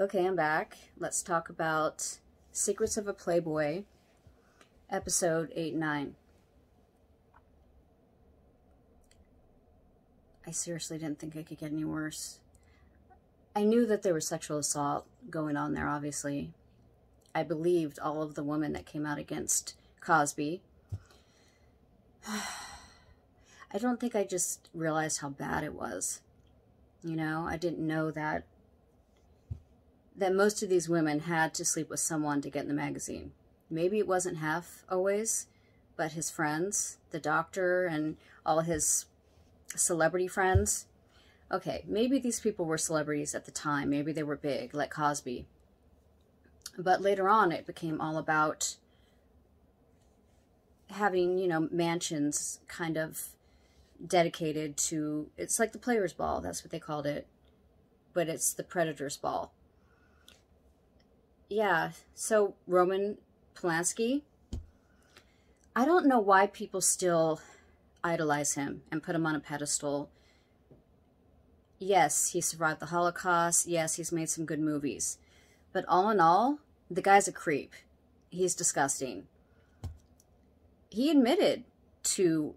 Okay, I'm back. Let's talk about Secrets of a Playboy, episode 8 and 9. I seriously didn't think it could get any worse. I knew that there was sexual assault going on there, obviously. I believed all of the women that came out against Cosby. I don't think I just realized how bad it was. You know, I didn't know that most of these women had to sleep with someone to get in the magazine. Maybe it wasn't half always, but his friends, the doctor, and all his celebrity friends. Okay, maybe these people were celebrities at the time. Maybe they were big, like Cosby. But later on, it became all about having, you know, mansions kind of dedicated to, it's like the Players' Ball, that's what they called it. But it's the Predator's Ball. Yeah, so Roman Polanski, I don't know why people still idolize him and put him on a pedestal. Yes, he survived the Holocaust. Yes, he's made some good movies. But all in all, the guy's a creep. He's disgusting. He admitted to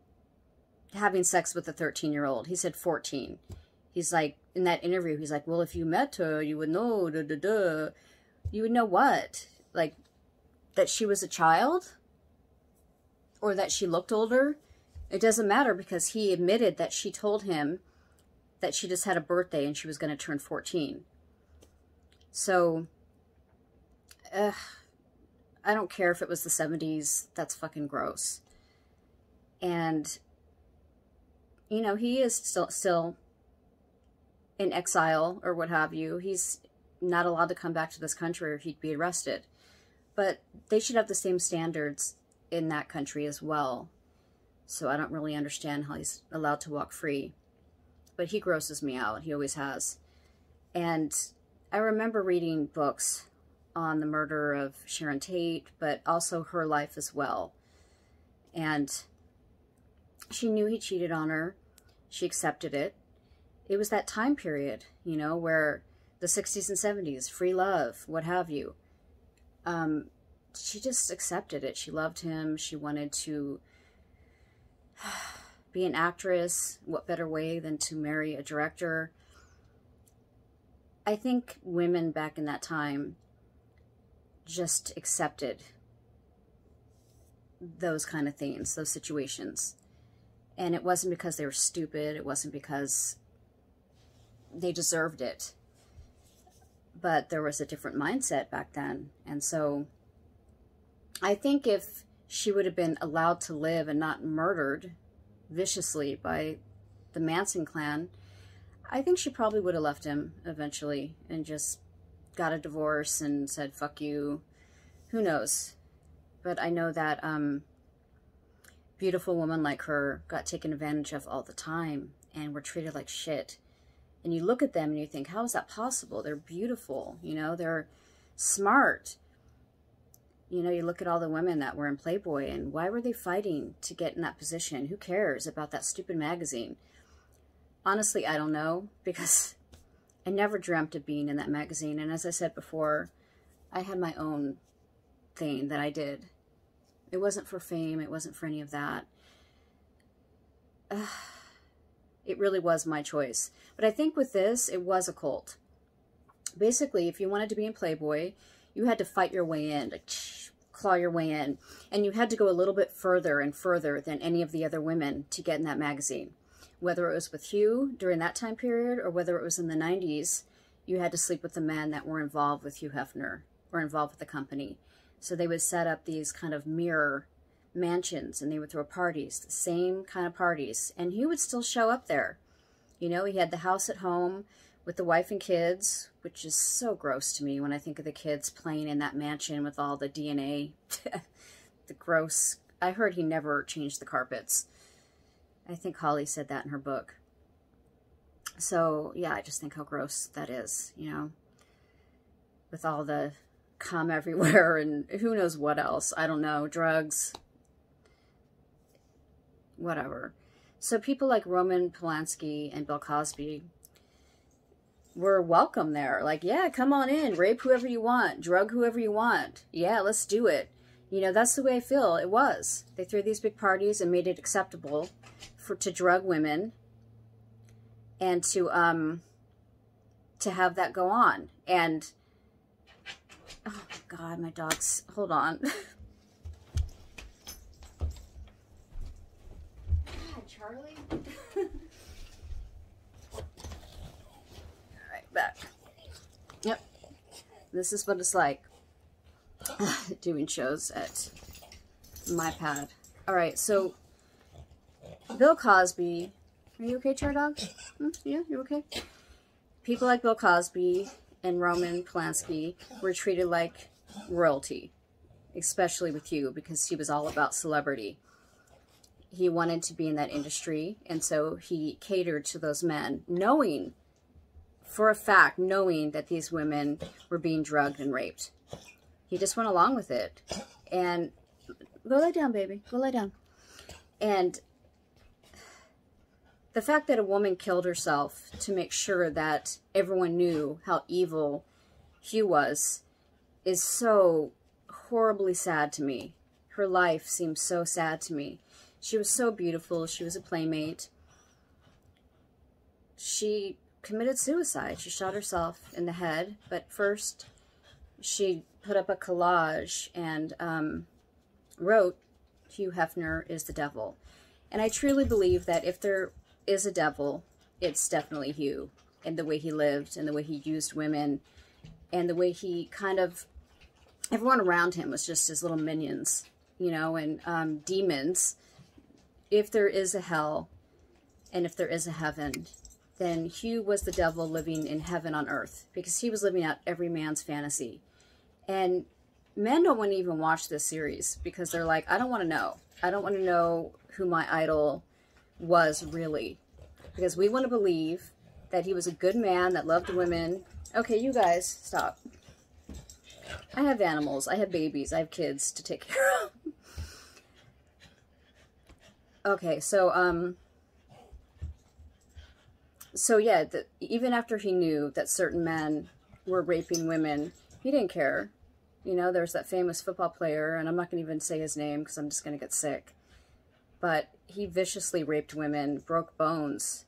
having sex with a 13-year-old. He said 14. He's like, in that interview, he's like, well, if you met her, you would know, da-da-da. You would know what? Like, that she was a child? Or that she looked older? It doesn't matter because he admitted that she told him that she just had a birthday and she was going to turn 14. So, I don't care if it was the 70s. That's fucking gross. And, you know, he is still in exile or what have you. He's not allowed to come back to this country or he'd be arrested. But they should have the same standards in that country as well. So I don't really understand how he's allowed to walk free. But he grosses me out. He always has. And I remember reading books on the murder of Sharon Tate, but also her life as well. And she knew he cheated on her. She accepted it. It was that time period, you know, where the 60s and 70s, free love, what have you. She just accepted it. She loved him. She wanted to be an actress. What better way than to marry a director? I think women back in that time just accepted those kind of things, those situations. And it wasn't because they were stupid. It wasn't because they deserved it. But there was a different mindset back then. And so I think if she would have been allowed to live and not murdered viciously by the Manson clan, I think she probably would have left him eventually and just got a divorce and said, fuck you. Who knows? But I know that beautiful women like her got taken advantage of all the time and were treated like shit. And you look at them and you think, how is that possible? They're beautiful, you know, they're smart. You know, you look at all the women that were in Playboy and why were they fighting to get in that position? Who cares about that stupid magazine? Honestly, I don't know, because I never dreamt of being in that magazine. And as I said before, I had my own thing that I did. It wasn't for fame. It wasn't for any of that. It really was my choice. But I think with this, it was a cult. Basically, if you wanted to be in Playboy, you had to fight your way in, like, claw your way in. And you had to go a little bit further and further than any of the other women to get in that magazine. Whether it was with Hugh during that time period or whether it was in the 90s, you had to sleep with the men that were involved with Hugh Hefner or involved with the company. So they would set up these kind of mirror mansions and they would throw parties, the same kind of parties. And he would still show up there. You know, he had the house at home with the wife and kids, which is so gross to me when I think of the kids playing in that mansion with all the DNA. The gross. I heard he never changed the carpets. I think Holly said that in her book. So, yeah, I just think how gross that is, you know, with all the cum everywhere and who knows what else. I don't know, drugs, whatever. So people like Roman Polanski and Bill Cosby, were welcome there. Like, yeah, come on in, rape whoever you want, drug whoever you want. Yeah, let's do it. You know, that's the way I feel it was. They threw these big parties and made it acceptable to drug women and to have that go on. And, oh my God, my dog's, hold on. God, Charlie. Alright, back. Yep. This is what it's like doing shows at my pad. Alright, so Bill Cosby. Are you okay, Char Dog? Yeah, you okay? People like Bill Cosby and Roman Polanski were treated like royalty, especially with Hugh, because he was all about celebrity. He wanted to be in that industry, and so he catered to those men, knowing, for a fact, knowing that these women were being drugged and raped. He just went along with it. And go lie down, baby. Go lie down. And the fact that a woman killed herself to make sure that everyone knew how evil Hugh was is so horribly sad to me. Her life seems so sad to me. She was so beautiful. She was a playmate. She committed suicide. She shot herself in the head, but first she put up a collage and wrote, Hugh Hefner is the devil. And I truly believe that if there is a devil, it's definitely Hugh, and the way he lived and the way he used women and the way he kind of, everyone around him was just his little minions, you know, and demons. If there is a hell and if there is a heaven, then Hugh was the devil living in heaven on earth, because he was living out every man's fantasy. And men don't want to even watch this series because they're like, I don't want to know. I don't want to know who my idol was really, because we want to believe that he was a good man that loved women. Okay, you guys, stop. I have animals. I have babies. I have kids to take care of. Okay, so yeah, even after he knew that certain men were raping women, he didn't care. You know, there's that famous football player, and I'm not going to even say his name because I'm just going to get sick. But he viciously raped women, broke bones,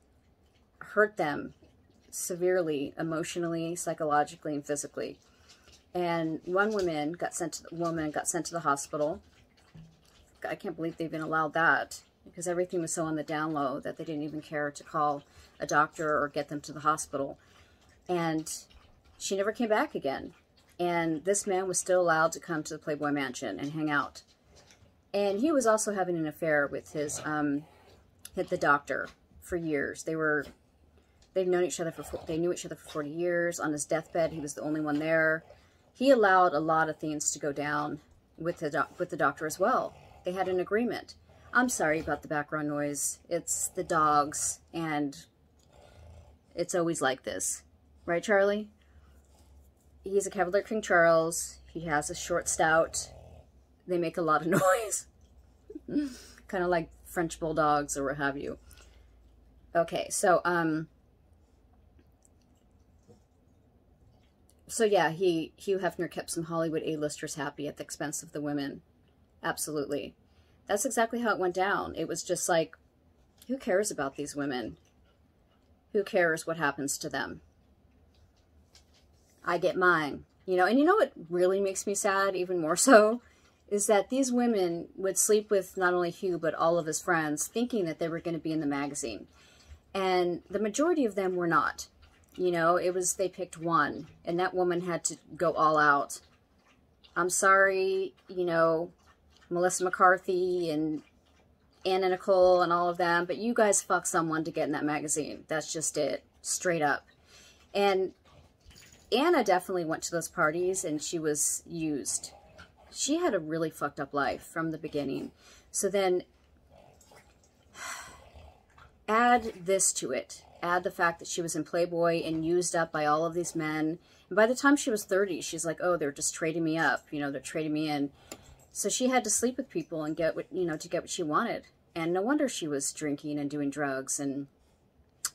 hurt them severely, emotionally, psychologically, and physically. And one woman got sent to the hospital. I can't believe they even allowed that, because everything was so on the down low that they didn't even care to call a doctor or get them to the hospital. And she never came back again. And this man was still allowed to come to the Playboy Mansion and hang out. And he was also having an affair with his, the doctor for years. They've known each other they knew each other for 40 years. On his deathbed, he was the only one there. He allowed a lot of things to go down with the doctor as well. They had an agreement. I'm sorry about the background noise. It's the dogs, and it's always like this. Right, Charlie? He's a Cavalier King Charles. He has a short stout. They make a lot of noise. Kind of like French bulldogs or what have you. Okay, so yeah, Hugh Hefner kept some Hollywood A-listers happy at the expense of the women. Absolutely. That's exactly how it went down. It was just like, who cares about these women? Who cares what happens to them? I get mine. You know, and you know what really makes me sad, even more so, is that these women would sleep with not only Hugh, but all of his friends, thinking that they were going to be in the magazine. And the majority of them were not. You know, they picked one, and that woman had to go all out. I'm sorry, you know, Melissa McCarthy and Anna Nicole and all of them, but you guys fucked someone to get in that magazine. That's just it. Straight up. And Anna definitely went to those parties, and she was used. She had a really fucked up life from the beginning. So then add this to it. Add the fact that she was in Playboy and used up by all of these men. And by the time she was 30, she's like, oh, they're just trading me up. You know, they're trading me in. So she had to sleep with people and get what, you know, to get what she wanted. And no wonder she was drinking and doing drugs and,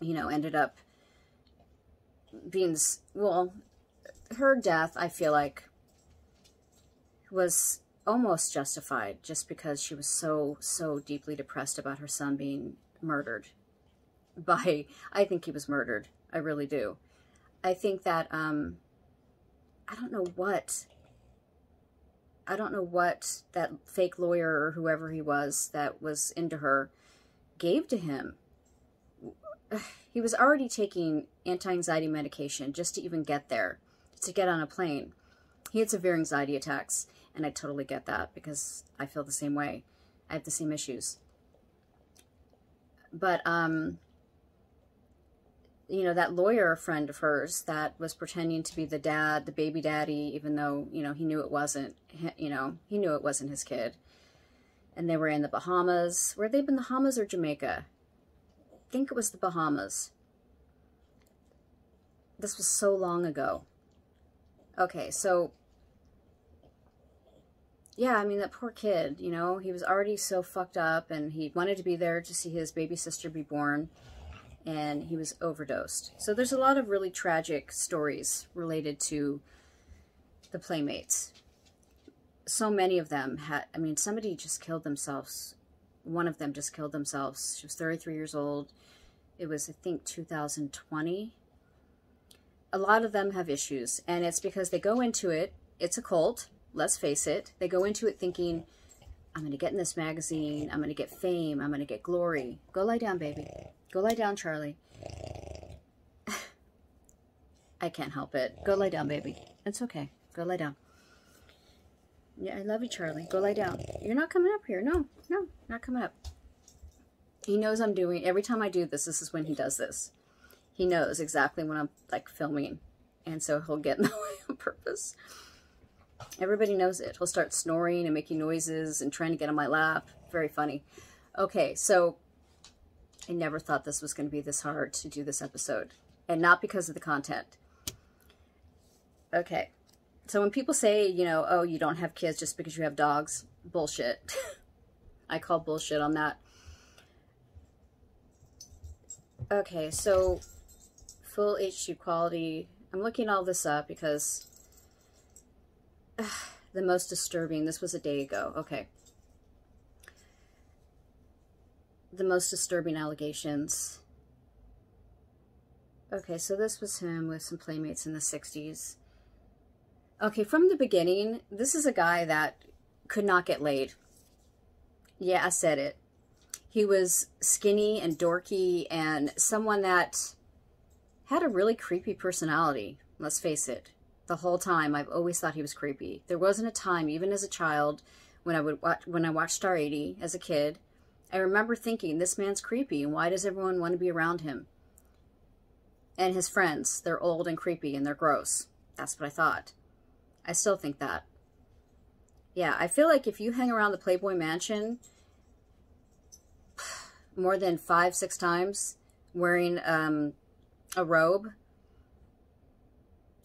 you know, ended up being, well, her death, I feel like, was almost justified just because she was so deeply depressed about her son being murdered by, I think he was murdered. I really do. I think that, I don't know what that fake lawyer or whoever he was that was into her gave to him. He was already taking anti-anxiety medication just to even get there, to get on a plane. He had severe anxiety attacks, and I totally get that because I feel the same way. I have the same issues. But, you know, that lawyer friend of hers that was pretending to be the dad, the baby daddy, even though, you know, he knew it wasn't, you know, he knew it wasn't his kid. And they were in the Bahamas. Were they in the Bahamas or Jamaica? I think it was the Bahamas. This was so long ago. Okay, so, yeah, I mean, that poor kid, you know, he was already so fucked up, and he wanted to be there to see his baby sister be born, and he was overdosed. So there's a lot of really tragic stories related to the Playmates. So many of them had, I mean, somebody just killed themselves. One of them just killed themselves. She was 33 years old. It was, I think, 2020. A lot of them have issues, and it's because they go into it, it's a cult, let's face it. They go into it thinking, I'm going to get in this magazine, I'm going to get fame, I'm going to get glory. Go lie down, baby. Go lie down, Charlie. I can't help it. Go lie down, baby. It's okay. Go lie down. Yeah, I love you, Charlie. Go lie down. You're not coming up here. No, no, not coming up. He knows I'm doing, every time I do this, this is when he does this. He knows exactly when I'm, like, filming. And so he'll get in the way on purpose. Everybody knows it. He'll start snoring and making noises and trying to get on my lap. Very funny. Okay, so I never thought this was going to be this hard to do this episode. And not because of the content. Okay. So when people say, you know, oh, you don't have kids just because you have dogs, bullshit. I call bullshit on that. Okay, so full HD quality. I'm looking all this up because the most disturbing, this was a day ago. Okay. The most disturbing allegations. Okay, so this was him with some Playmates in the 60s. Okay, from the beginning, this is a guy that could not get laid. Yeah, I said it. He was skinny and dorky and someone that had a really creepy personality. Let's face it. The whole time, I've always thought he was creepy. There wasn't a time, even as a child, when I watched Star 80 as a kid, I remember thinking, this man's creepy, and why does everyone want to be around him? And his friends, they're old and creepy and they're gross. That's what I thought. I still think that. Yeah, I feel like if you hang around the Playboy Mansion more than 5-6 times wearing a robe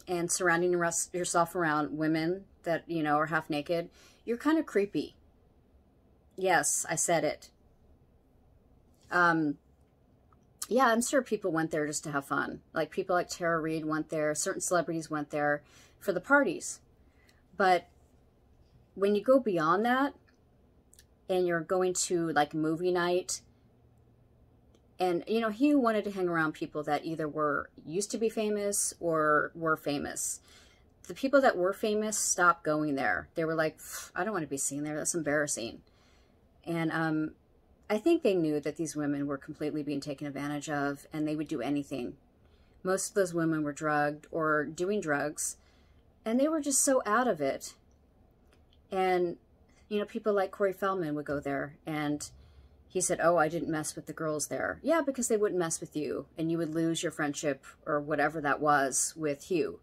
and surrounding yourself around women that, you know, are half naked, you're kind of creepy. Yes, I said it. Yeah, I'm sure people went there just to have fun. Like people like Tara Reid went there, certain celebrities went there for the parties. But when you go beyond that and you're going to like movie night, and, you know, he wanted to hang around people that either used to be famous or were famous. The people that were famous stopped going there. They were like, I don't want to be seen there. That's embarrassing. And I think they knew that these women were completely being taken advantage of, and they would do anything. Most of those women were drugged or doing drugs, and they were just so out of it. And, you know, people like Corey Feldman would go there, and he said, oh, I didn't mess with the girls there. Yeah, because they wouldn't mess with you, and you would lose your friendship or whatever that was with Hugh.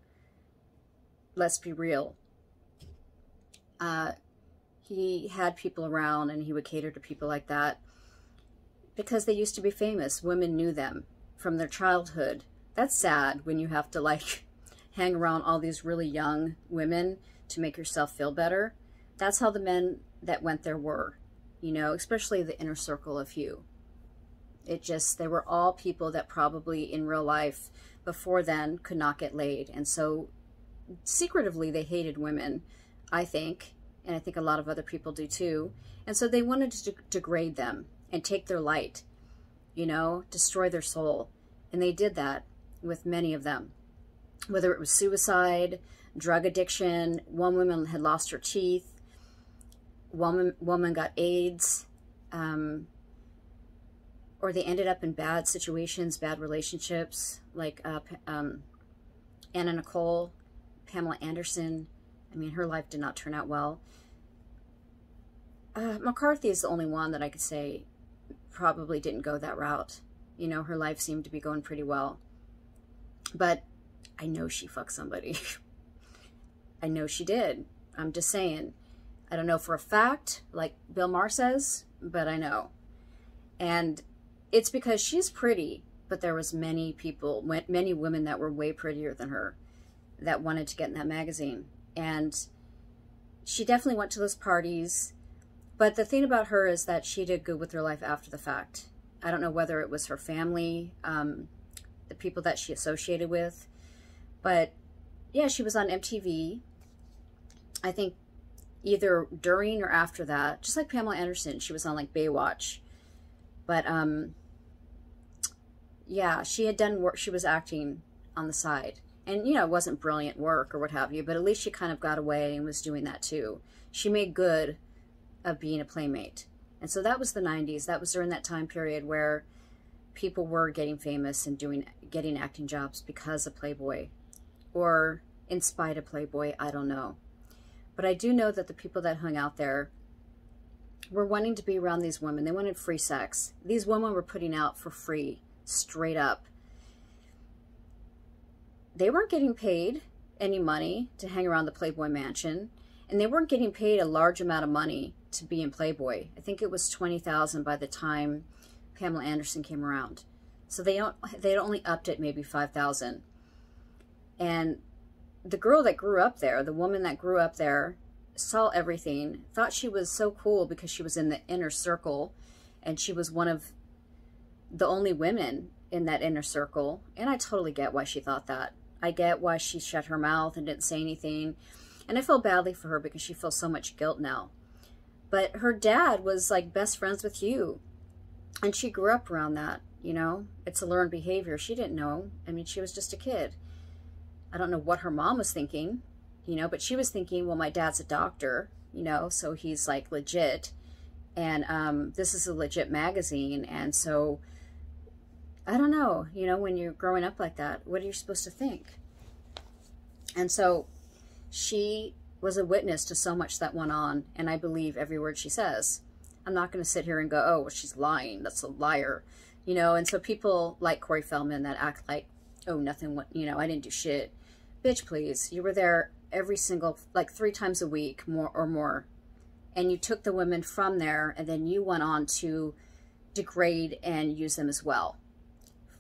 Let's be real. He had people around, and he would cater to people like that because they used to be famous. Women knew them from their childhood. That's sad when you have to, like, hang around all these really young women to make yourself feel better. That's how the men that went there were. You know, especially the inner circle of Hugh. They were all people that probably in real life before then could not get laid. And so secretively they hated women, I think. And I think a lot of other people do too. And so they wanted to degrade them and take their light, you know, destroy their soul. And they did that with many of them. Whether it was suicide, drug addiction, one woman had lost her teeth, one woman got AIDS, or they ended up in bad situations, bad relationships, like Anna Nicole, Pamela Anderson. I mean, her life did not turn out well. McCarthy is the only one that I could say probably didn't go that route. You know, her life seemed to be going pretty well. But I know she fucked somebody. I know she did. I'm just saying. I don't know for a fact, like Bill Maher says, but I know. And it's because she's pretty, but there was many people, many women that were way prettier than her that wanted to get in that magazine. And she definitely went to those parties. But the thing about her is that she did good with her life after the fact. I don't know whether it was her family, the people that she associated with. But yeah, she was on MTV. I think either during or after that, just like Pamela Anderson, she was on like Baywatch. But yeah, she had done work. She was acting on the side. And, you know, it wasn't brilliant work or what have you, but at least she kind of got away and was doing that too. She made good of being a playmate. And so that was the 90s. That was during that time period where people were getting famous and getting acting jobs because of Playboy. Or in spite of Playboy, I don't know. But I do know that the people that hung out there were wanting to be around these women. They wanted free sex. These women were putting out for free, straight up. They weren't getting paid any money to hang around the Playboy mansion, and they weren't getting paid a large amount of money to be in Playboy. I think it was $20,000 by the time Pamela Anderson came around. So they'd only upped it maybe $5,000. And the girl that grew up there, the woman that grew up there, saw everything, thought she was so cool because she was in the inner circle, and she was one of the only women in that inner circle. And I totally get why she thought that. I get why she shut her mouth and didn't say anything. And I feel badly for her because she feels so much guilt now. But her dad was like best friends with you. And she grew up around that, you know. It's a learned behavior. She didn't know. I mean, she was just a kid. I don't know what her mom was thinking, you know, but she was thinking, well, my dad's a doctor, you know, so he's like legit. And this is a legit magazine. And so I don't know, you know, when you're growing up like that, what are you supposed to think? And so she was a witness to so much that went on, and I believe every word she says. I'm not going to sit here and go, oh, well, she's lying. That's a liar, you know. And so people like Corey Feldman that act like, oh, nothing, you know, I didn't do shit. Bitch, please. You were there every single, like 3 times a week, more. And you took the women from there, and then you went on to degrade and use them as well.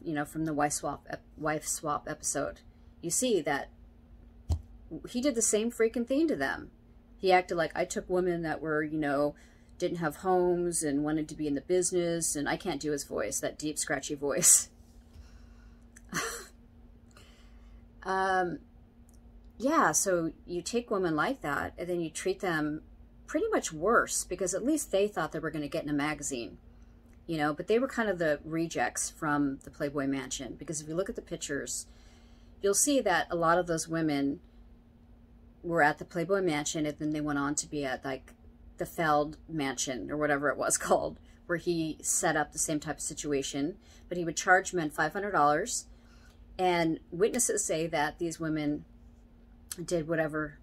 You know, from the wife swap episode, you see that he did the same freaking thing to them. He acted like, I took women that were, you know, didn't have homes and wanted to be in the business, and I can't do his voice, that deep, scratchy voice. Yeah, so you take women like that, and then you treat them pretty much worse, because at least they thought they were going to get in a magazine. You know, but they were kind of the rejects from the Playboy Mansion. Because if you look at the pictures, you'll see that a lot of those women were at the Playboy Mansion, and then they went on to be at, like, the Feld Mansion, or whatever it was called, where he set up the same type of situation. But he would charge men $500, and witnesses say that these women did whatever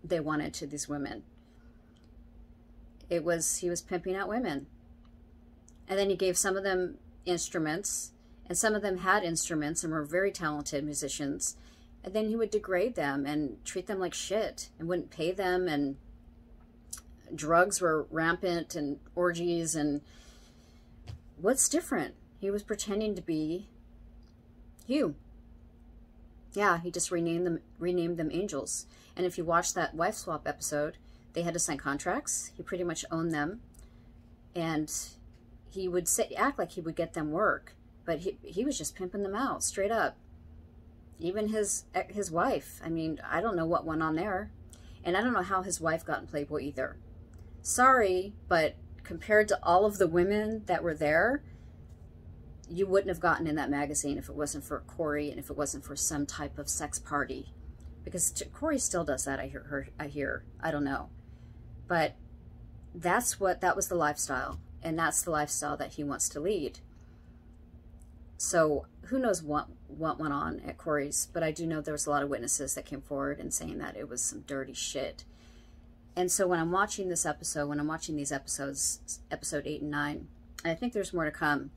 they wanted to these women. He was pimping out women. And then he gave some of them instruments, and some of them had instruments and were very talented musicians. And then he would degrade them and treat them like shit and wouldn't pay them. And drugs were rampant and orgies. And what's different? He was pretending to be you. Yeah, he just renamed them angels. And if you watch that wife swap episode, they had to sign contracts. He pretty much owned them. And he would act like he would get them work, but he was just pimping them out straight up. Even his wife. I mean, I don't know what went on there. And I don't know how his wife got in Playboy either. Sorry, but compared to all of the women that were there, you wouldn't have gotten in that magazine if it wasn't for Corey and if it wasn't for some type of sex party. Because Corey still does that, I hear. I don't know. But that was the lifestyle. And that's the lifestyle that he wants to lead. So who knows what went on at Corey's, but I do know there was a lot of witnesses that came forward and saying that it was some dirty shit. And so when I'm watching this episode, when I'm watching these episodes, episode 8 and 9, I think there's more to come.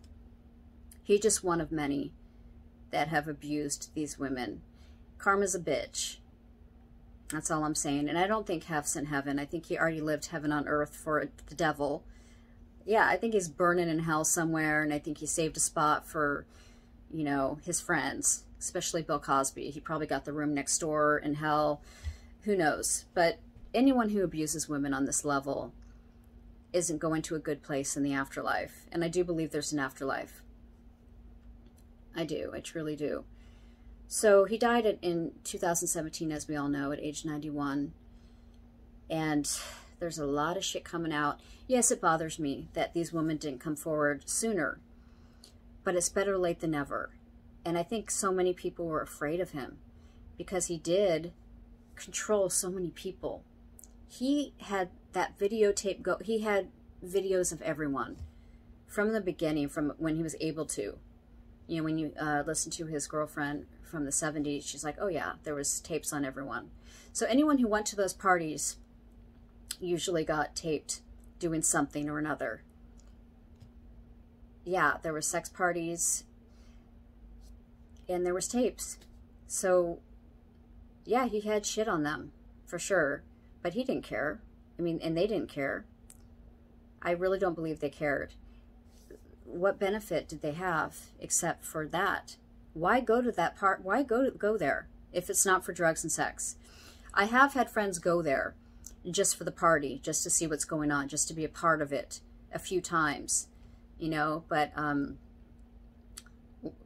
He's just one of many that have abused these women. Karma's a bitch. That's all I'm saying. And I don't think Hef's in heaven. I think he already lived heaven on earth for the devil. Yeah, I think he's burning in hell somewhere, and I think he saved a spot for, you know, his friends, especially Bill Cosby. He probably got the room next door in hell. Who knows? But anyone who abuses women on this level isn't going to a good place in the afterlife. And I do believe there's an afterlife. I do. I truly do. So he died in 2017, as we all know, at age 91. And there's a lot of shit coming out. Yes, it bothers me that these women didn't come forward sooner. But it's better late than never. And I think so many people were afraid of him because he did control so many people. He had that videotape go. He had videos of everyone from the beginning, from when he was able to. You know, when you listen to his girlfriend from the 70s, she's like, oh yeah, there was tapes on everyone. So anyone who went to those parties usually got taped doing something or another. Yeah, there were sex parties and there was tapes. So yeah, he had shit on them for sure, but he didn't care. I mean, and they didn't care. I really don't believe they cared. What benefit did they have except for that? Why go to that part? Why go there if it's not for drugs and sex? I have had friends go there just for the party, just to see what's going on, just to be a part of it a few times, you know, but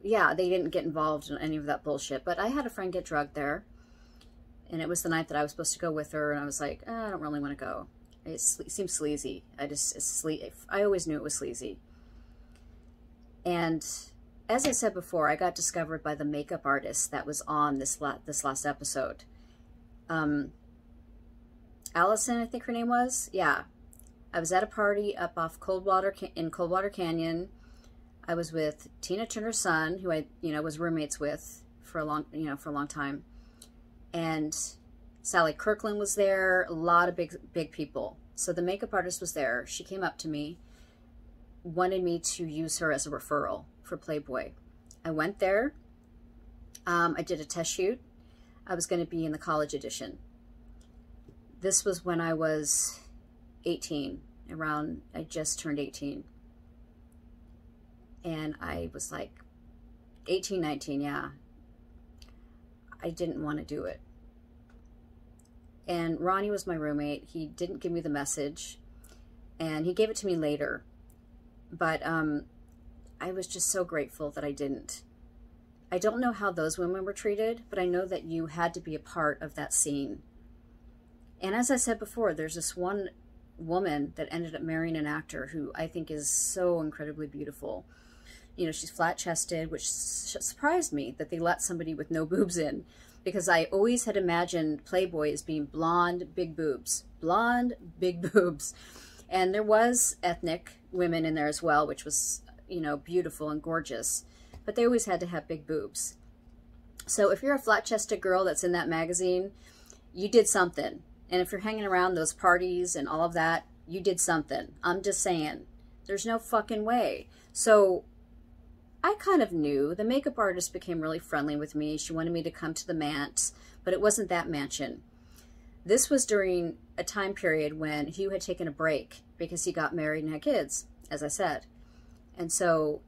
yeah, they didn't get involved in any of that bullshit. But I had a friend get drugged there, and it was the night that I was supposed to go with her, and I was like, I don't really want to go. It seems sleazy. I always knew it was sleazy. And as I said before, I got discovered by the makeup artist that was on this last episode. Allison, I think her name was. Yeah. I was at a party up off in Coldwater Canyon. I was with Tina Turner's son, who I, was roommates with for a long time. And Sally Kirkland was there, a lot of big people. So the makeup artist was there. She came up to me, wanted me to use her as a referral for Playboy. I went there. I did a test shoot. I was going to be in the college edition. This was when I was 18, I just turned 18. And I was like 18, 19, yeah. I didn't want to do it. And Ronnie was my roommate. He didn't give me the message, and he gave it to me later. But I was just so grateful that I didn't. I don't know how those women were treated, but I know that you had to be a part of that scene. And as I said before, there's this one woman that ended up marrying an actor who I think is so incredibly beautiful. You know, she's flat-chested, which surprised me that they let somebody with no boobs in, because I always had imagined Playboy as being blonde, big boobs. Blonde, big boobs. And there was ethnic women in there as well, which was, beautiful and gorgeous. But they always had to have big boobs. So if you're a flat-chested girl that's in that magazine, you did something. And if you're hanging around those parties and all of that, you did something. I'm just saying. There's no fucking way. So I kind of knew. The makeup artist became really friendly with me. She wanted me to come to the manse, but it wasn't that mansion. This was during a time period when Hugh had taken a break because he got married and had kids, as I said. And so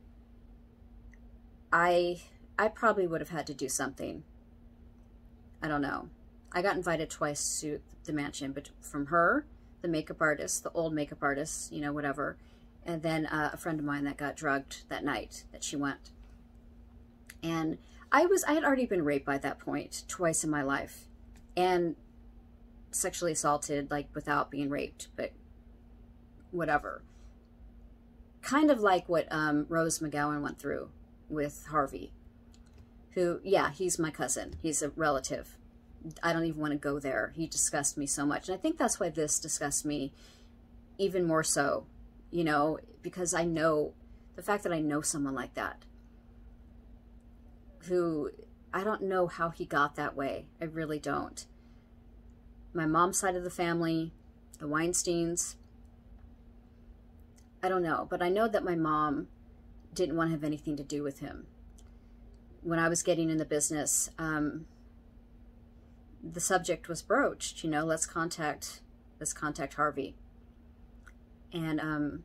I probably would have had to do something. I don't know. I got invited twice to the mansion, but from her, the makeup artist, the old makeup artist, whatever, and then a friend of mine that got drugged that night that she went. And I had already been raped by that point twice in my life, and sexually assaulted, like without being raped, but whatever. Kind of like what Rose McGowan went through with Harvey, who, yeah, he's my cousin. He's a relative. I don't even want to go there. He disgusts me so much. And I think that's why this disgusts me even more so, you know, because I know the fact that I know someone like that, who I don't know how he got that way. I really don't. My mom's side of the family, the Weinsteins, I don't know. But I know that my mom didn't want to have anything to do with him. When I was getting in the business, the subject was broached, you know, let's contact Harvey. And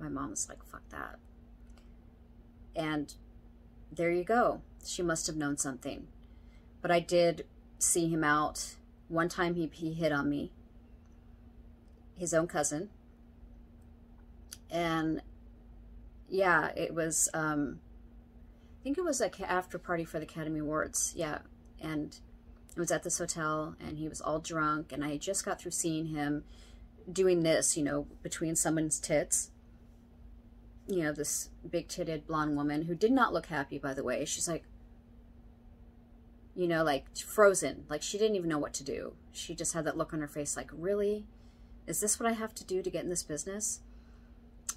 my mom was like, fuck that. And there you go. She must have known something. But I did see him out. One time he hit on me, his own cousin. And yeah, it was, I think it was an after party for the Academy Awards. Yeah. And it was at this hotel, and he was all drunk, and I just got through seeing him doing this, you know, between someone's tits. You know, this big-titted blonde woman who did not look happy, by the way. She's like, you know, like frozen. Like she didn't even know what to do. She just had that look on her face like, really? Is this what I have to do to get in this business?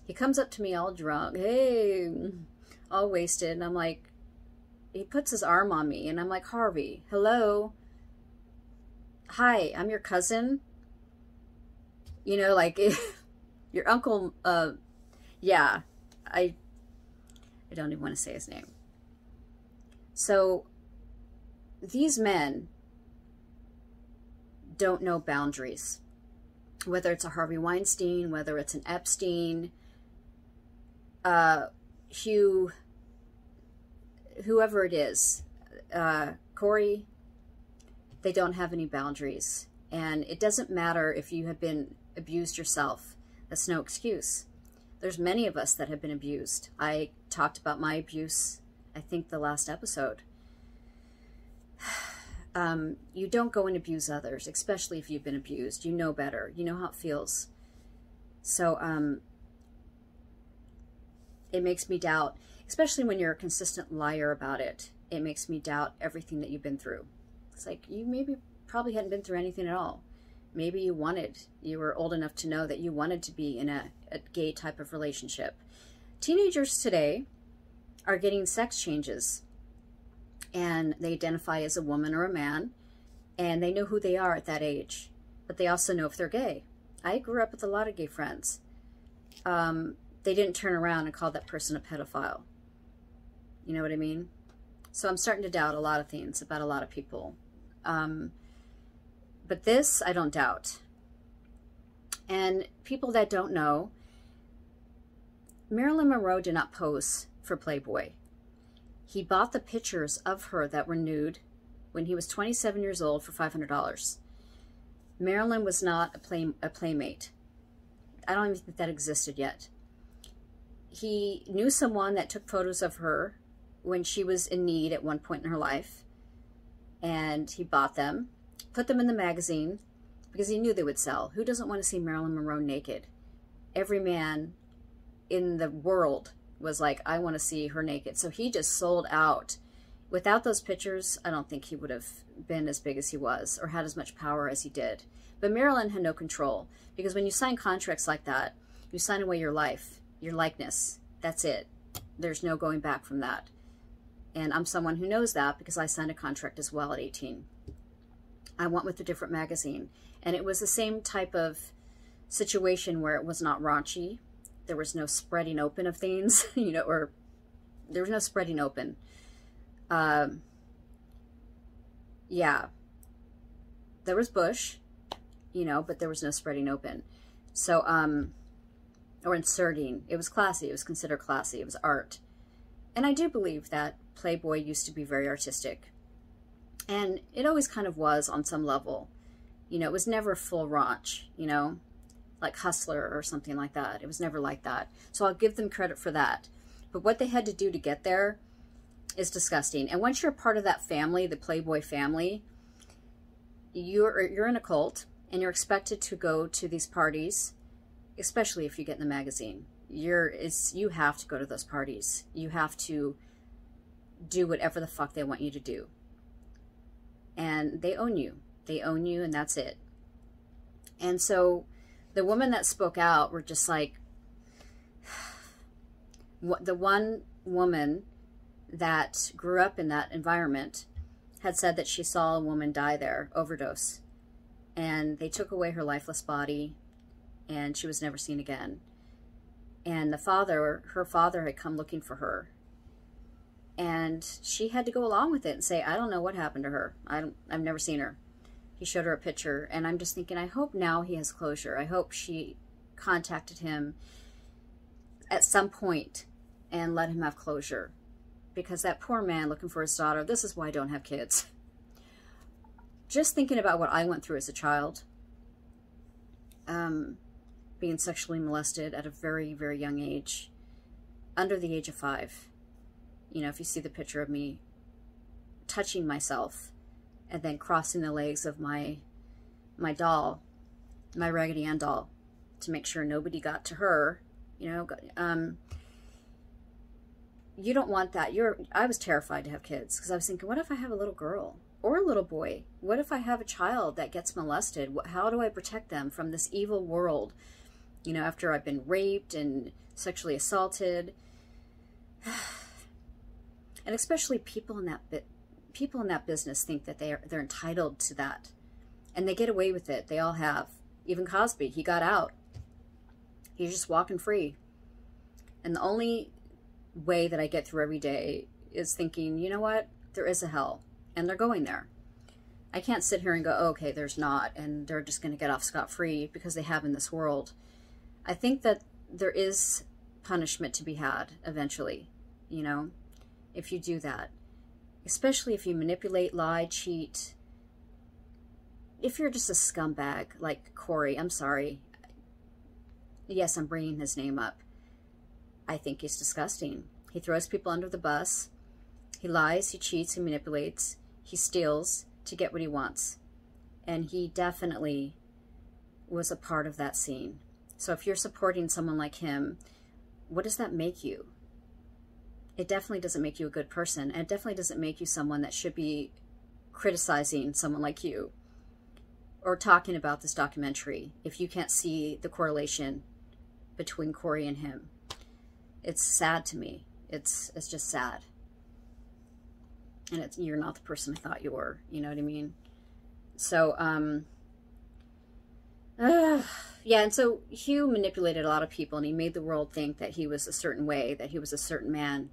He comes up to me all drunk. Hey, all wasted. And I'm like, he puts his arm on me, and I'm like, Harvey, hello? Hi, I'm your cousin. You know, like, your uncle, yeah, I don't even want to say his name. So, these men don't know boundaries. Whether it's a Harvey Weinstein, whether it's an Epstein, whoever it is, Corey, they don't have any boundaries. And it doesn't matter if you have been abused yourself. That's no excuse. There's many of us that have been abused. I talked about my abuse, I think, the last episode. You don't go and abuse others, especially if you've been abused. You know better. You know how it feels. So, it makes me doubt, especially when you're a consistent liar about it, it makes me doubt everything that you've been through. It's like, you probably hadn't been through anything at all. Maybe you were old enough to know that you wanted to be in a gay type of relationship. Teenagers today are getting sex changes, and they identify as a woman or a man, and they know who they are at that age, but they also know if they're gay. I grew up with a lot of gay friends. They didn't turn around and call that person a pedophile. You know what I mean? So I'm starting to doubt a lot of things about a lot of people. But this, I don't doubt. And people that don't know, Marilyn Monroe did not pose for Playboy. He bought the pictures of her that were nude when he was 27 years old for $500. Marilyn was not a playmate. I don't even think that existed yet. He knew someone that took photos of her when she was in need at one point in her life, and he bought them, put them in the magazine, because he knew they would sell. Who doesn't want to see Marilyn Monroe naked? Every man in the world was like, I want to see her naked. So he just sold out. Without those pictures, I don't think he would have been as big as he was or had as much power as he did. But Marilyn had no control, because when you sign contracts like that, you sign away your life, your likeness. That's it. There's no going back from that. And I'm someone who knows that because I signed a contract as well at 18. I went with a different magazine, and it was the same type of situation where it was not raunchy. There was no spreading open of things, you know, or there was no spreading open. Yeah, there was bush, you know, but there was no spreading open. So, or inserting. It was classy. It was considered classy. It was art. And I do believe that Playboy used to be very artistic. And it always kind of was on some level. You know, it was never full raunch, you know. like Hustler or something like that. It was never like that. So I'll give them credit for that. But what they had to do to get there is disgusting. And once you're a part of that family, the Playboy family, you're in a cult, and you're expected to go to these parties, especially if you get in the magazine. You have to go to those parties. You have to do whatever the fuck they want you to do. And they own you. They own you, and that's it. And so the women that spoke out were just like, the one woman that grew up in that environment had said that she saw a woman die there, overdose. And they took away her lifeless body, and she was never seen again. And her father had come looking for her. And she had to go along with it and say, I don't know what happened to her. I've never seen her. He showed her a picture, and I'm just thinking, I hope now he has closure. I hope she contacted him at some point and let him have closure. Because that poor man looking for his daughter, this is why I don't have kids. Just thinking about what I went through as a child, being sexually molested at a very, very young age, under the age of 5. You know, if you see the picture of me touching myself and then crossing the legs of my doll, my Raggedy Ann doll, to make sure nobody got to her, you know, you don't want that. I was terrified to have kids because I was thinking, what if I have a little girl or a little boy? What if I have a child that gets molested? How do I protect them from this evil world? You know, after I've been raped and sexually assaulted. And especially people in that business think that they're entitled to that, and they get away with it. They all have. Even Cosby, he got out. He's just walking free. And the only way that I get through every day is thinking, you know what? There is a hell, and they're going there. I can't sit here and go, oh, okay, there's not, and they're just going to get off scot-free because they have in this world. I think that there is punishment to be had eventually, you know, if you do that. Especially if you manipulate, lie, cheat. If you're just a scumbag like Corey, I'm sorry. Yes, I'm bringing his name up. I think he's disgusting. He throws people under the bus. He lies, he cheats, he manipulates, he steals to get what he wants. And he definitely was a part of that scene. So if you're supporting someone like him, what does that make you? It definitely doesn't make you a good person. And it definitely doesn't make you someone that should be criticizing someone like you or talking about this documentary if you can't see the correlation between Corey and him. It's sad to me. It's just sad. And you're not the person I thought you were. You know what I mean? So, yeah, and so Hugh manipulated a lot of people, and he made the world think that he was a certain way, that he was a certain man.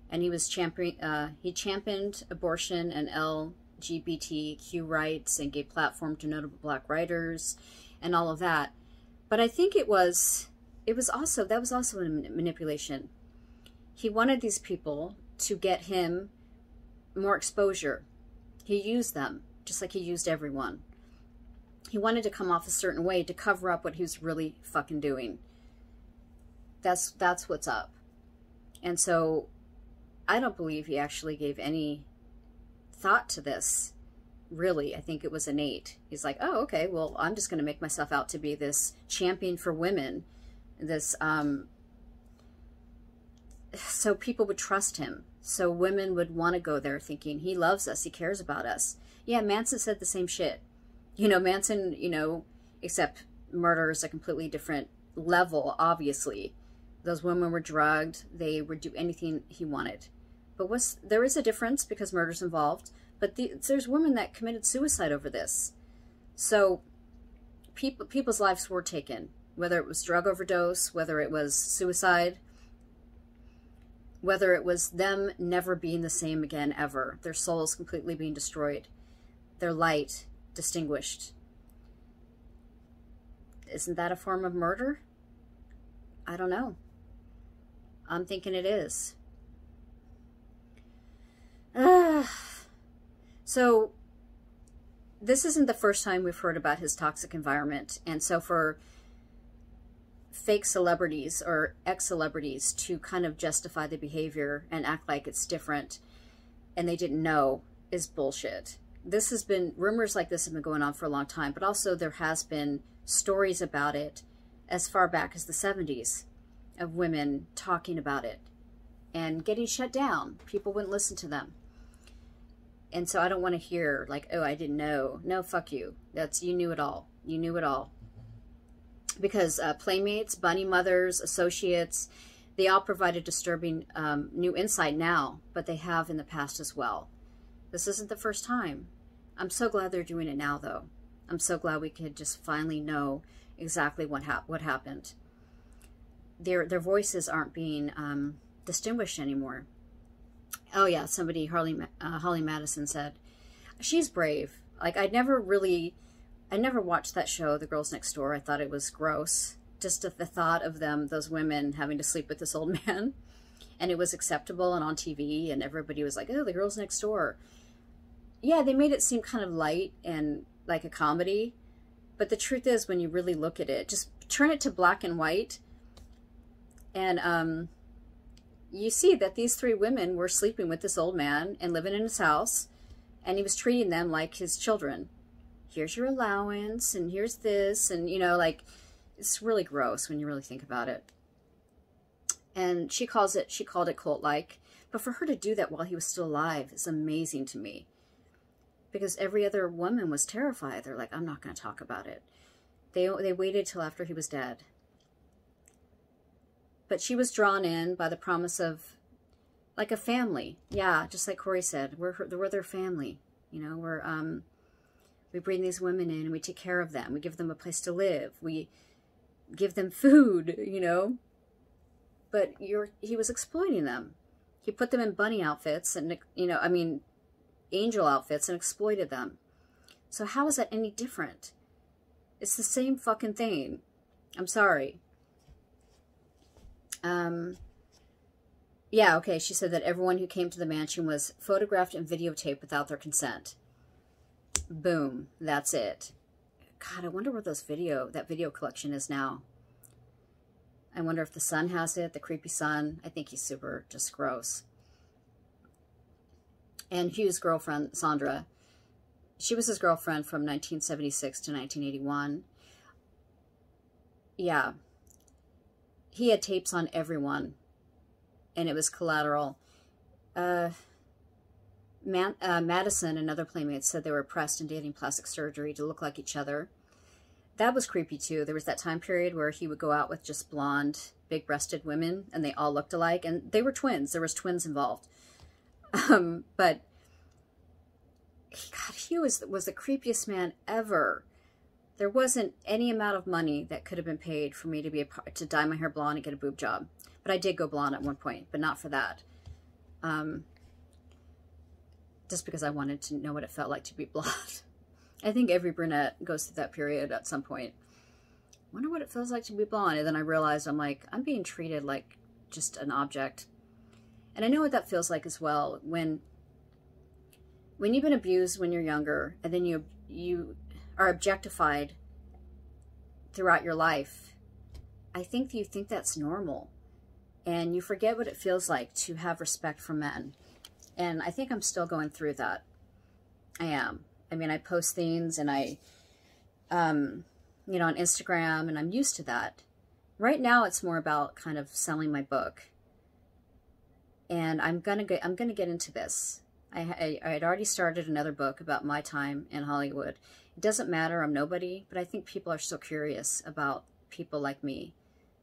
And he championed abortion and LGBTQ rights and gave platform to notable black writers and all of that. But I think that was also a manipulation. He wanted these people to get him more exposure. He used them, just like he used everyone. He wanted to come off a certain way to cover up what he was really fucking doing. That's what's up. And so I don't believe he actually gave any thought to this. Really, I think it was innate. He's like, oh, okay, well, I'm just going to make myself out to be this champion for women. This, so people would trust him. So women would want to go there thinking, he loves us, he cares about us. Yeah, Manson said the same shit. You know, Manson, you know, except murder is a completely different level, obviously. Those women were drugged. They would do anything he wanted. But there is a difference because murder's involved. But there's women that committed suicide over this. So people's lives were taken. Whether it was drug overdose, whether it was suicide, whether it was them never being the same again ever. Their souls completely being destroyed. Their light distinguished. Isn't that a form of murder? I don't know. I'm thinking it is. So this isn't the first time we've heard about his toxic environment. And so for fake celebrities or ex-celebrities to kind of justify the behavior and act like it's different and they didn't know is bullshit. This has been, rumors like this have been going on for a long time, but also there has been stories about it as far back as the 70s of women talking about it and getting shut down. People wouldn't listen to them. And so I don't want to hear like, oh, I didn't know. No, fuck you. You knew it all. You knew it all. Because playmates, bunny mothers, associates, they all provide a disturbing new insight now, but they have in the past as well. This isn't the first time. I'm so glad they're doing it now, though. I'm so glad we could just finally know exactly what happened. Their voices aren't being distinguished anymore. Oh yeah, somebody, Holly Madison said, she's brave. Like I never watched that show, The Girls Next Door. I thought it was gross. Just the thought of them, those women having to sleep with this old man. And it was acceptable and on TV and everybody was like, oh, The Girls Next Door. Yeah, they made it seem kind of light and like a comedy. But the truth is, when you really look at it, just turn it to black and white. And you see that these three women were sleeping with this old man and living in his house. And he was treating them like his children. Here's your allowance and here's this. And, you know, like, it's really gross when you really think about it. And she called it cult-like. But for her to do that while he was still alive is amazing to me. Because every other woman was terrified. They're like, I'm not going to talk about it. They waited till after he was dead. But she was drawn in by the promise of, like, a family. Yeah, just like Corey said, we're their family. You know, we bring these women in and we take care of them. We give them a place to live. We give them food, you know. But he was exploiting them. He put them in bunny outfits and, you know, I mean, angel outfits and exploited them. So how is that any different? It's the same fucking thing. I'm sorry. Yeah, okay, she said that everyone who came to the mansion was photographed and videotaped without their consent. Boom, that's it. God, I wonder where that video collection is now. I wonder if the son has it, the creepy son. I think he's super just gross. And Hugh's girlfriend, Sandra, she was his girlfriend from 1976 to 1981. Yeah. He had tapes on everyone, and it was collateral. Madison and other playmates said they were oppressed and dating plastic surgery to look like each other. That was creepy, too. There was that time period where he would go out with just blonde, big-breasted women, and they all looked alike, and they were twins. There was twins involved. But God, he was the creepiest man ever. There wasn't any amount of money that could have been paid for me to dye my hair blonde and get a boob job. But I did go blonde at one point, but not for that. Just because I wanted to know what it felt like to be blonde. I think every brunette goes through that period at some point. Wonder what it feels like to be blonde. And then I realized I'm being treated like just an object. And I know what that feels like as well. When you've been abused when you're younger, and then you are objectified throughout your life, I think you think that's normal. And you forget what it feels like to have respect for men. And I think I'm still going through that. I am. I mean, I post things and I, you know, on Instagram, and I'm used to that. Right now, it's more about kind of selling my book. And I'm gonna get into this. I had already started another book about my time in Hollywood. It doesn't matter, I'm nobody, but I think people are so curious about people like me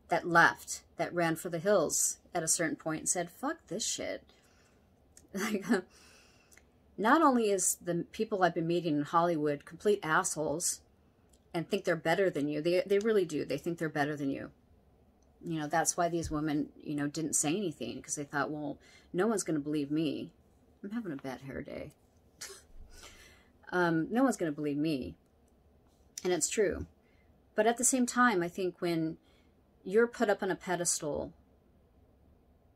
that left, that ran for the hills at a certain point and said, fuck this shit. Like, not only is the people I've been meeting in Hollywood complete assholes and think they're better than you, they really do. They think they're better than you. You know, that's why these women, you know, didn't say anything, because they thought, well, no one's going to believe me. I'm having a bad hair day. No one's going to believe me. And it's true. But at the same time, I think when you're put up on a pedestal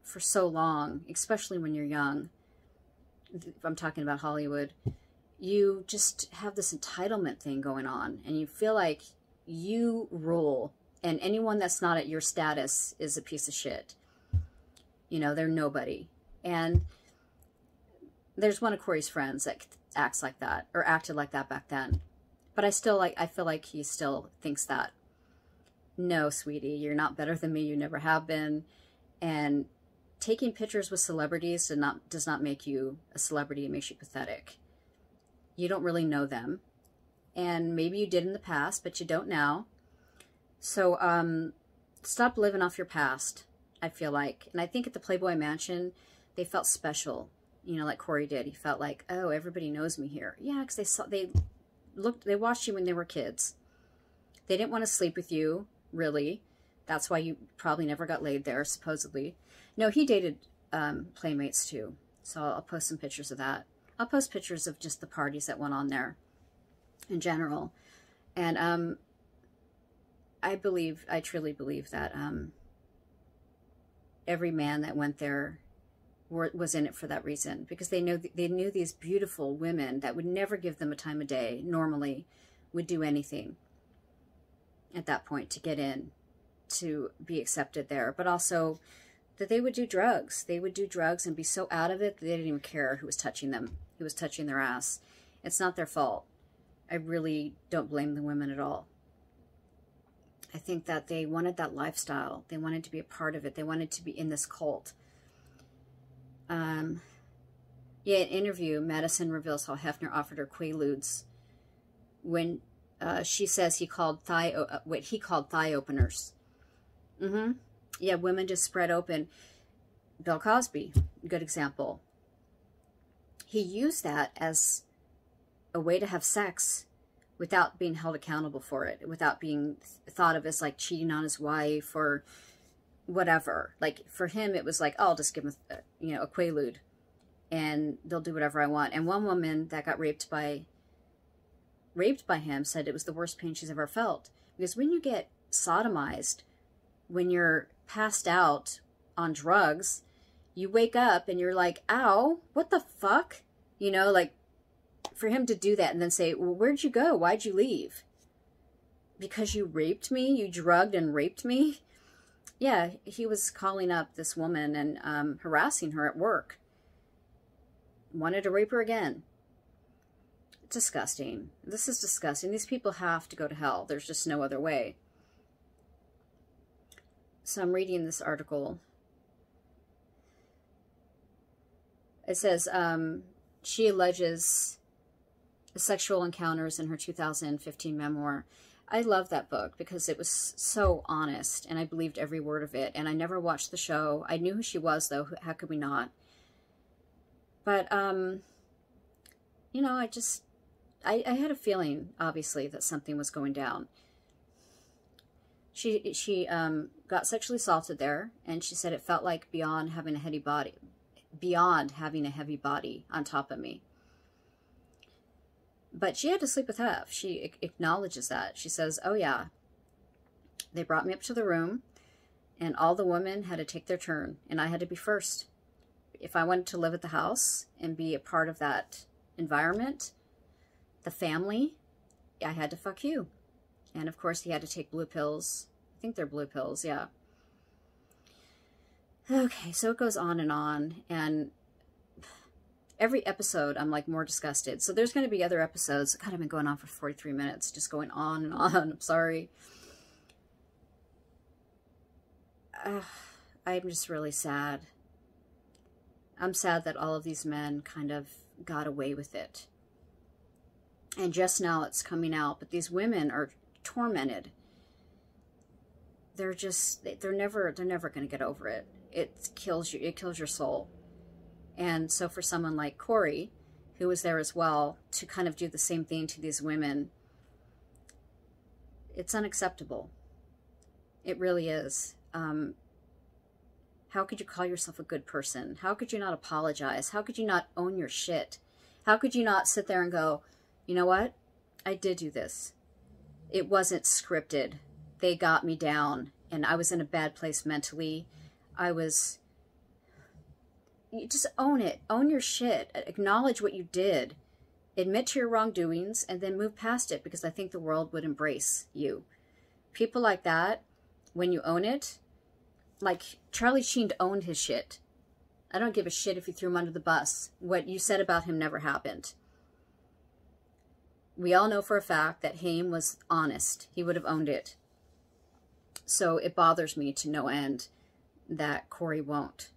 for so long, especially when you're young, I'm talking about Hollywood, you just have this entitlement thing going on, and you feel like you rule And anyone that's not at your status is a piece of shit. You know, they're nobody. And there's one of Corey's friends that acts like that, or acted like that back then. But I feel like he still thinks that. No, sweetie, you're not better than me. You never have been. And taking pictures with celebrities does not make you a celebrity. It makes you pathetic. You don't really know them. And maybe you did in the past, but you don't now. So stop living off your past, I feel like. And I think at the Playboy Mansion, they felt special. You know, like Corey did. He felt like, oh, everybody knows me here. Yeah, because they watched you when they were kids. They didn't want to sleep with you, really. That's why you probably never got laid there, supposedly. No, he dated Playmates too. So I'll post some pictures of that. I'll post pictures of just the parties that went on there in general. And I truly believe that every man that went there was in it for that reason, because they knew these beautiful women that would never give them a time of day, normally would do anything at that point to get in, to be accepted there. But also that they would do drugs. They would do drugs and be so out of it that they didn't even care who was touching them, who was touching their ass. It's not their fault. I really don't blame the women at all. I think that they wanted that lifestyle. They wanted to be a part of it. They wanted to be in this cult. Yeah, in an interview, Madison reveals how Hefner offered her Quaaludes when she says what he called thigh openers. Yeah, women just spread open. Bill Cosby, good example. He used that as a way to have sex without being held accountable for it, without being thought of as like cheating on his wife or whatever. Like for him, it was like, oh, I'll just give him a Quaalude and they'll do whatever I want. And one woman that got raped by him said it was the worst pain she's ever felt. Because when you get sodomized, when you're passed out on drugs, you wake up and you're like, ow, what the fuck? You know, like for him to do that and then say, well, where'd you go? Why'd you leave? Because you raped me? You drugged and raped me? Yeah, he was calling up this woman and harassing her at work. Wanted to rape her again. Disgusting. This is disgusting. These people have to go to hell. There's just no other way. So I'm reading this article. It says she alleges sexual encounters in her 2015 memoir. I love that book because it was so honest and I believed every word of it. And I never watched the show. I knew who she was, though. How could we not? But, you know, I had a feeling, obviously, that something was going down. She got sexually assaulted there, and she said it felt like beyond having a heavy body on top of me. But she had to sleep with Hef. She acknowledges that. She says, oh yeah, they brought me up to the room, and all the women had to take their turn, and I had to be first. If I wanted to live at the house and be a part of that environment, the family, I had to fuck you. And of course, he had to take blue pills. I think they're blue pills, yeah. Okay, so it goes on, and every episode, I'm like more disgusted. So there's going to be other episodes. God, I've been going on for 43 minutes, just going on and on. I'm sorry. I'm just really sad. I'm sad that all of these men kind of got away with it. And just now it's coming out, but these women are tormented. They're never going to get over it. It kills you. It kills your soul. And so for someone like Corey, who was there as well, to kind of do the same thing to these women, it's unacceptable. It really is. How could you call yourself a good person? How could you not apologize? How could you not own your shit? How could you not sit there and go, you know what? I did do this. It wasn't scripted. They got me down, and I was in a bad place mentally. You just own it. Own your shit. Acknowledge what you did. Admit to your wrongdoings, and then move past it, because I think the world would embrace you. People like that, when you own it, like Charlie Sheen owned his shit. I don't give a shit if you threw him under the bus. What you said about him never happened. We all know for a fact that Haim was honest. He would have owned it. So it bothers me to no end that Corey won't.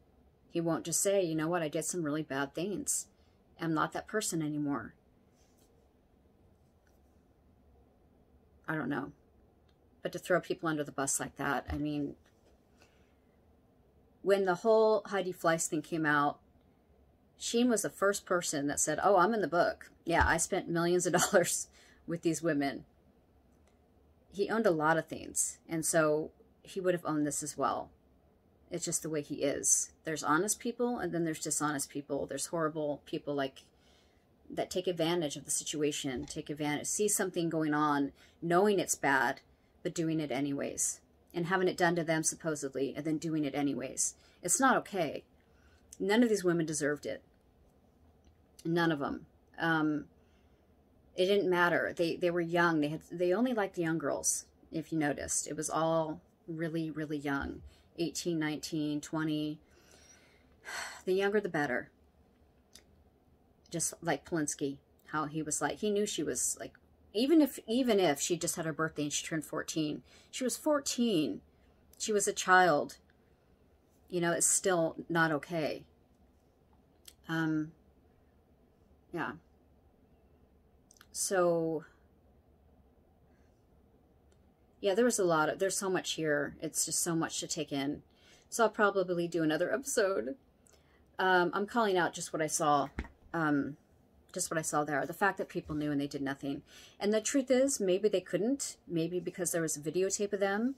He won't just say, you know what, I did some really bad things. I'm not that person anymore. I don't know. But to throw people under the bus like that, I mean, when the whole Heidi Fleiss thing came out, Sheen was the first person that said, oh, I'm in the book. Yeah, I spent millions of dollars with these women. He owned a lot of things, and so he would have owned this as well. It's just the way he is. There's honest people, and then there's dishonest people. There's horrible people like that take advantage of the situation, take advantage, see something going on, knowing it's bad, but doing it anyways, and having it done to them supposedly, and then doing it anyways. It's not okay. None of these women deserved it. None of them. It didn't matter. They were young. They only liked the young girls, if you noticed. It was all really, really young. 18, 19, 20. The younger, the better. Just like Polanski, how he was like, he knew she was like, even if she just had her birthday and she turned 14, she was 14. She was a child. You know, it's still not okay. Yeah. So, yeah, there's so much here. It's just so much to take in. So I'll probably do another episode. I'm calling out just what I saw. Just what I saw there. The fact that people knew and they did nothing. And the truth is, maybe they couldn't. Maybe because there was a videotape of them.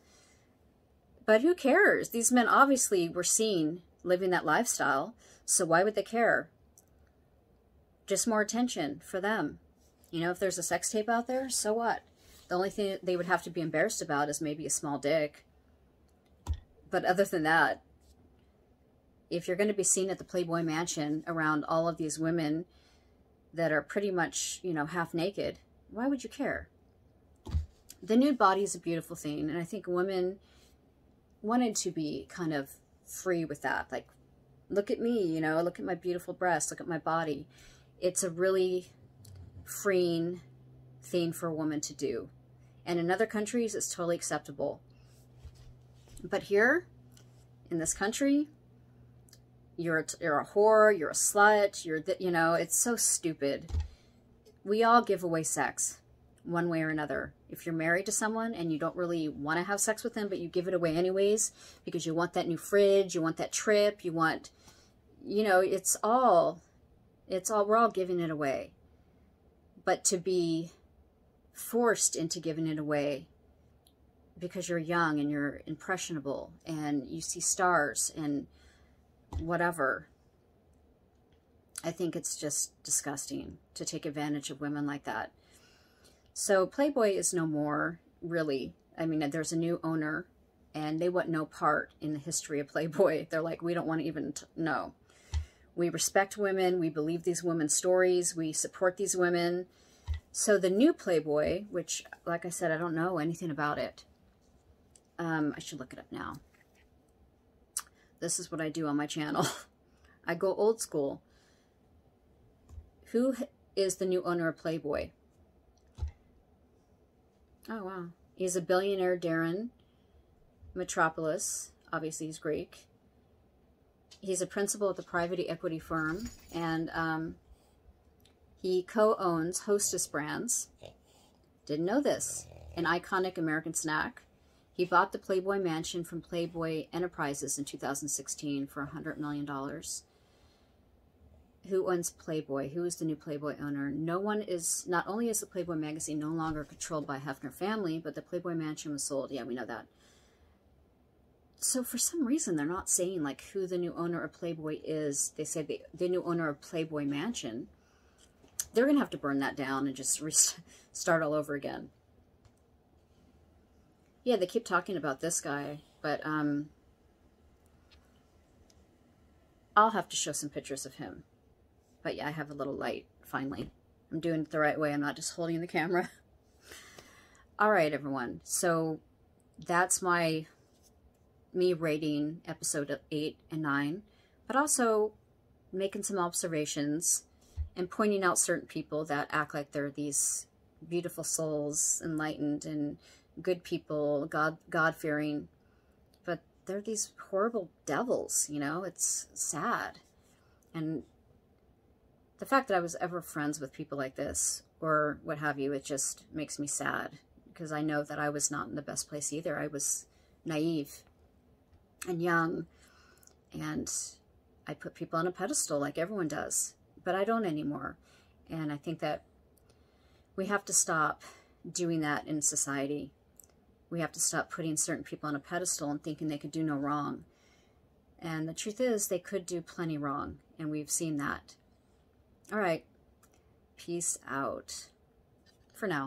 But who cares? These men obviously were seen living that lifestyle. So why would they care? Just more attention for them. You know, if there's a sex tape out there, so what? The only thing they would have to be embarrassed about is maybe a small dick. But other than that, if you're going to be seen at the Playboy Mansion around all of these women that are pretty much, you know, half naked, why would you care? The nude body is a beautiful thing, and I think women wanted to be kind of free with that. Like, look at me, you know, look at my beautiful breasts, look at my body. It's a really freeing thing for a woman to do. And in other countries, it's totally acceptable. But here, in this country, you're a whore, you're a slut, you know, it's so stupid. We all give away sex, one way or another. If you're married to someone and you don't really want to have sex with them, but you give it away anyways, because you want that new fridge, you want that trip, you want, you know, we're all giving it away. But to be forced into giving it away because you're young and you're impressionable and you see stars and whatever, I think it's just disgusting to take advantage of women like that. So Playboy is no more, really. I mean, there's a new owner and they want no part in the history of Playboy. They're like, we don't want to even know. We respect women. We believe these women's stories. We support these women. So the new Playboy, which, like I said, I don't know anything about it. I should look it up now. This is what I do on my channel. I go old school. Who is the new owner of Playboy? Oh, wow. He's a billionaire, Darren Metropolis. Obviously, he's Greek. He's a principal at the private equity firm, and he co-owns Hostess Brands. Didn't know this. An iconic American snack. He bought the Playboy Mansion from Playboy Enterprises in 2016 for $100 million. Who owns Playboy? Who is the new Playboy owner? No one is, not only is the Playboy magazine no longer controlled by Hefner family, but the Playboy Mansion was sold. Yeah, we know that. So for some reason, they're not saying like who the new owner of Playboy is. They say the new owner of Playboy Mansion. They're going to have to burn that down and just start all over again. Yeah, they keep talking about this guy, but I'll have to show some pictures of him. But yeah, I have a little light, finally. I'm doing it the right way. I'm not just holding the camera. All right, everyone. So that's my me rating episode 8 and 9, but also making some observations and pointing out certain people that act like they're these beautiful souls, enlightened and good people, God-fearing, but they're these horrible devils, you know? It's sad. And the fact that I was ever friends with people like this, or what have you, it just makes me sad, because I know that I was not in the best place either. I was naive and young, and I put people on a pedestal like everyone does, but I don't anymore. And I think that we have to stop doing that in society. We have to stop putting certain people on a pedestal and thinking they could do no wrong. And the truth is, they could do plenty wrong, and we've seen that. All right, peace out for now.